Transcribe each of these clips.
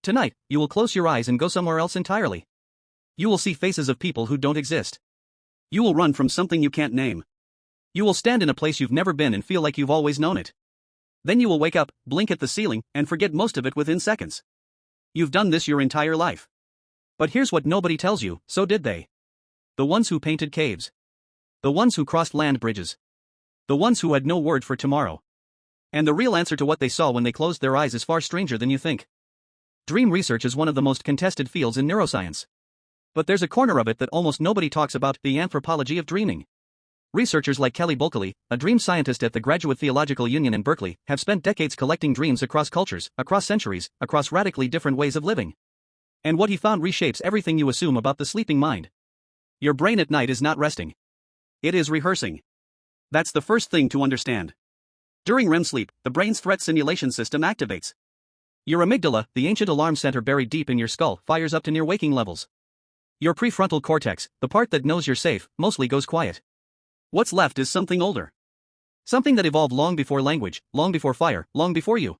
Tonight, you will close your eyes and go somewhere else entirely. You will see faces of people who don't exist. You will run from something you can't name. You will stand in a place you've never been and feel like you've always known it. Then you will wake up, blink at the ceiling, and forget most of it within seconds. You've done this your entire life. But here's what nobody tells you, so did they. The ones who painted caves. The ones who crossed land bridges. The ones who had no word for tomorrow. And the real answer to what they saw when they closed their eyes is far stranger than you think. Dream research is one of the most contested fields in neuroscience. But there's a corner of it that almost nobody talks about, the anthropology of dreaming. Researchers like Kelly Bulkeley, a dream scientist at the Graduate Theological Union in Berkeley, have spent decades collecting dreams across cultures, across centuries, across radically different ways of living. And what he found reshapes everything you assume about the sleeping mind. Your brain at night is not resting. It is rehearsing. That's the first thing to understand. During REM sleep, the brain's threat simulation system activates. Your amygdala, the ancient alarm center buried deep in your skull, fires up to near waking levels. Your prefrontal cortex, the part that knows you're safe, mostly goes quiet. What's left is something older. Something that evolved long before language, long before fire, long before you.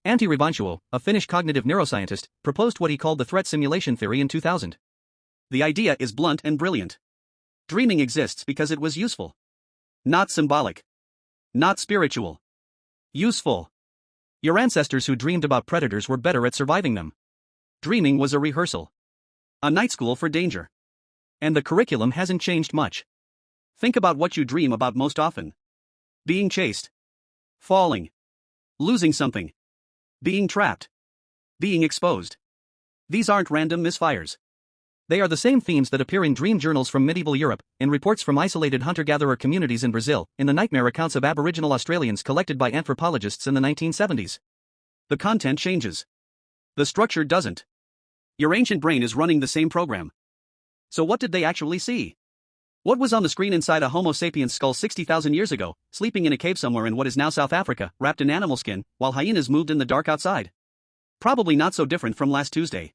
Antti Raivanchuo, a Finnish cognitive neuroscientist, proposed what he called the threat simulation theory in 2000. The idea is blunt and brilliant. Dreaming exists because it was useful. Not symbolic. Not spiritual. Useful. Your ancestors who dreamed about predators were better at surviving them. Dreaming was a rehearsal. A night school for danger. And the curriculum hasn't changed much. Think about what you dream about most often. Being chased. Falling. Losing something. Being trapped. Being exposed. These aren't random misfires. They are the same themes that appear in dream journals from medieval Europe, in reports from isolated hunter-gatherer communities in Brazil, in the nightmare accounts of Aboriginal Australians collected by anthropologists in the 1970s. The content changes. The structure doesn't. Your ancient brain is running the same program. So what did they actually see? What was on the screen inside a Homo sapiens skull 60,000 years ago, sleeping in a cave somewhere in what is now South Africa, wrapped in animal skin, while hyenas moved in the dark outside? Probably not so different from last Tuesday.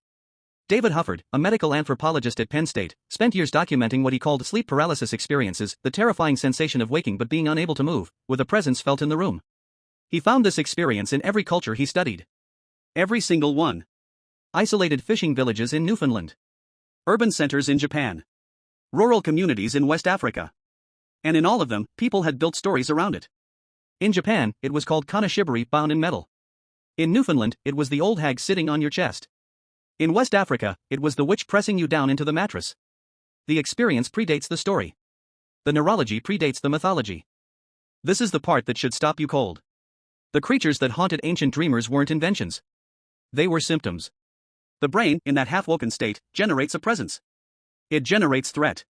David Hufford, a medical anthropologist at Penn State, spent years documenting what he called sleep paralysis experiences, the terrifying sensation of waking but being unable to move, with a presence felt in the room. He found this experience in every culture he studied. Every single one. Isolated fishing villages in Newfoundland. Urban centers in Japan. Rural communities in West Africa. And in all of them, people had built stories around it. In Japan, it was called kanashibari, bound in metal. In Newfoundland, it was the old hag sitting on your chest. In West Africa, it was the witch pressing you down into the mattress. The experience predates the story. The neurology predates the mythology. This is the part that should stop you cold. The creatures that haunted ancient dreamers weren't inventions. They were symptoms. The brain, in that half-woken state, generates a presence. It generates threat.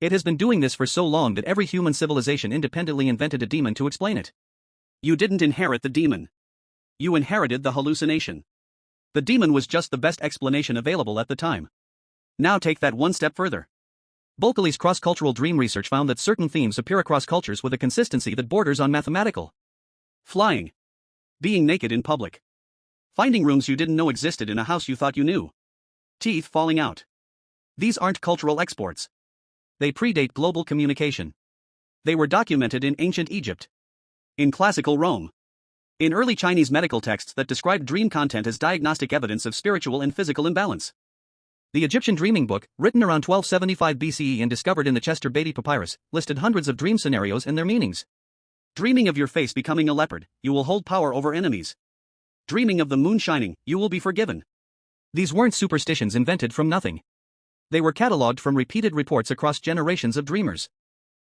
It has been doing this for so long that every human civilization independently invented a demon to explain it. You didn't inherit the demon. You inherited the hallucination. The demon was just the best explanation available at the time. Now take that one step further. Bulkeley's cross-cultural dream research found that certain themes appear across cultures with a consistency that borders on mathematical. Flying. Being naked in public. Finding rooms you didn't know existed in a house you thought you knew. Teeth falling out. These aren't cultural exports. They predate global communication. They were documented in ancient Egypt. In classical Rome. In early Chinese medical texts that described dream content as diagnostic evidence of spiritual and physical imbalance. The Egyptian Dreaming Book, written around 1275 BCE and discovered in the Chester Beatty Papyrus, listed hundreds of dream scenarios and their meanings. Dreaming of your face becoming a leopard, you will hold power over enemies. Dreaming of the moon shining, you will be forgiven. These weren't superstitions invented from nothing. They were catalogued from repeated reports across generations of dreamers.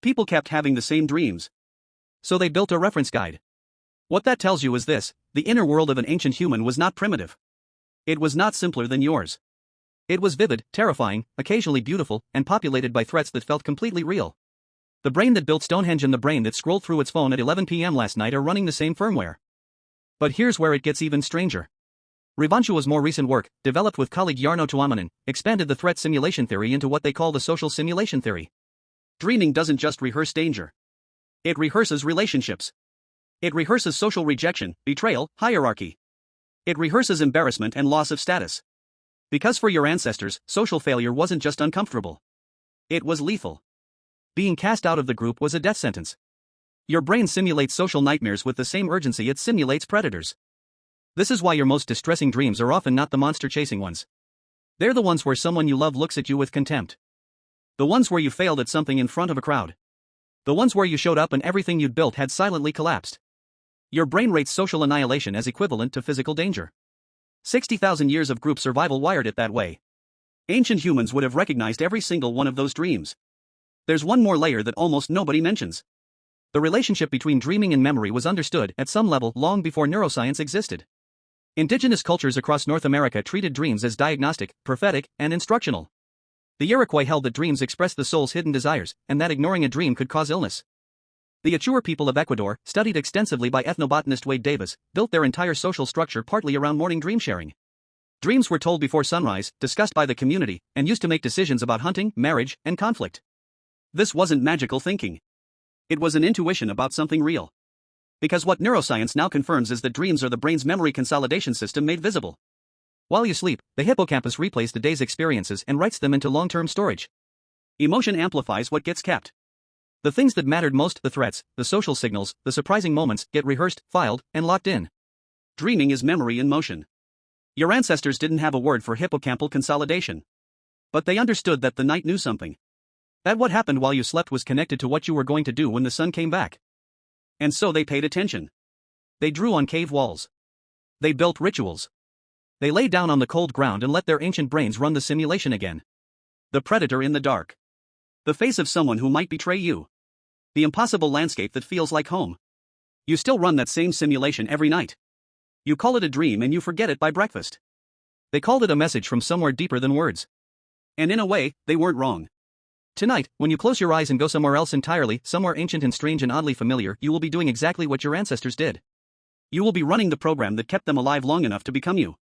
People kept having the same dreams. So they built a reference guide. What that tells you is this: the inner world of an ancient human was not primitive. It was not simpler than yours. It was vivid, terrifying, occasionally beautiful, and populated by threats that felt completely real. The brain that built Stonehenge and the brain that scrolled through its phone at 11 p.m. last night are running the same firmware. But here's where it gets even stranger. Raivanchuo's more recent work, developed with colleague Jarno Tuomanen, expanded the threat simulation theory into what they call the social simulation theory. Dreaming doesn't just rehearse danger. It rehearses relationships. It rehearses social rejection, betrayal, hierarchy. It rehearses embarrassment and loss of status. Because for your ancestors, social failure wasn't just uncomfortable. It was lethal. Being cast out of the group was a death sentence. Your brain simulates social nightmares with the same urgency it simulates predators. This is why your most distressing dreams are often not the monster-chasing ones. They're the ones where someone you love looks at you with contempt. The ones where you failed at something in front of a crowd. The ones where you showed up and everything you'd built had silently collapsed. Your brain rates social annihilation as equivalent to physical danger. 60,000 years of group survival wired it that way. Ancient humans would have recognized every single one of those dreams. There's one more layer that almost nobody mentions. The relationship between dreaming and memory was understood at some level long before neuroscience existed. Indigenous cultures across North America treated dreams as diagnostic, prophetic, and instructional. The Iroquois held that dreams expressed the soul's hidden desires, and that ignoring a dream could cause illness. The Achuar people of Ecuador, studied extensively by ethnobotanist Wade Davis, built their entire social structure partly around morning dream sharing. Dreams were told before sunrise, discussed by the community, and used to make decisions about hunting, marriage, and conflict. This wasn't magical thinking. It was an intuition about something real. Because what neuroscience now confirms is that dreams are the brain's memory consolidation system made visible. While you sleep, the hippocampus replays the day's experiences and writes them into long-term storage. Emotion amplifies what gets kept. The things that mattered most, the threats, the social signals, the surprising moments, get rehearsed, filed, and locked in. Dreaming is memory in motion. Your ancestors didn't have a word for hippocampal consolidation. But they understood that the night knew something. That what happened while you slept was connected to what you were going to do when the sun came back. And so they paid attention. They drew on cave walls. They built rituals. They lay down on the cold ground and let their ancient brains run the simulation again. The predator in the dark. The face of someone who might betray you. The impossible landscape that feels like home. You still run that same simulation every night. You call it a dream and you forget it by breakfast. They called it a message from somewhere deeper than words. And in a way, they weren't wrong. Tonight, when you close your eyes and go somewhere else entirely, somewhere ancient and strange and oddly familiar, you will be doing exactly what your ancestors did. You will be running the program that kept them alive long enough to become you.